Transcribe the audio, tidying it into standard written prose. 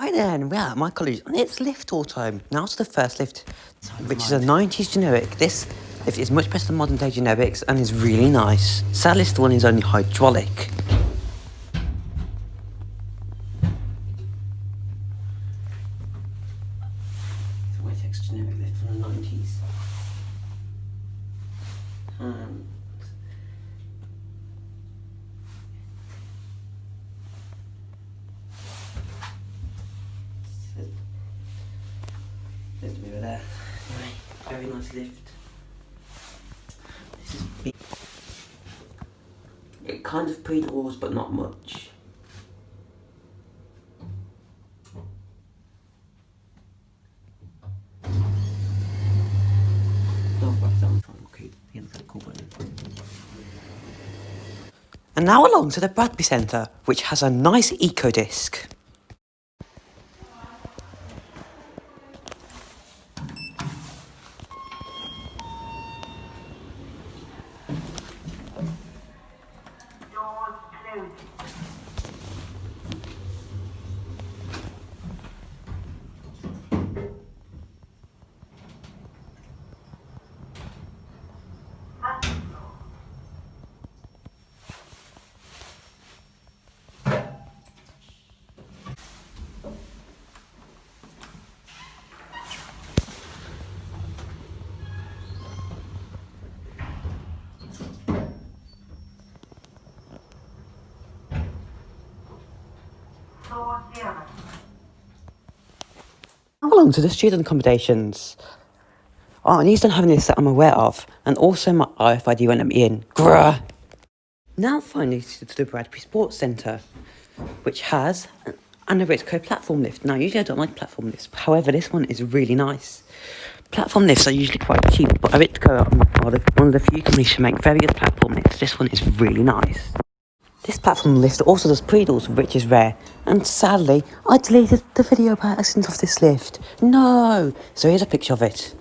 Right then, we're at my college and it's lift all time. Now to the first lift, which is a 90s generic. This lift is much better than modern day generics and is really nice. Sadly, this one is only hydraulic. The Wittex generic lift from the 90s. And there's the mirror there. Anyway, very nice lift. This is big. It kind of pre-doors, but not much. And now along to the Bradby Centre, which has a nice eco disc. Now along to the student accommodations. Oh, and these don't have any that I'm aware of, and also my RFID won't let me in. Grrr! Now finally to the Bradby Sports Centre, which has an Aritco platform lift. Now usually I don't like platform lifts, however this one is really nice. Platform lifts are usually quite cheap, but Aritco are one of the few companies who make very good platform lifts. This one is really nice. This platform lift also does pre-doors, which is rare, and sadly I deleted the video by accident of this lift. No! So here's a picture of it.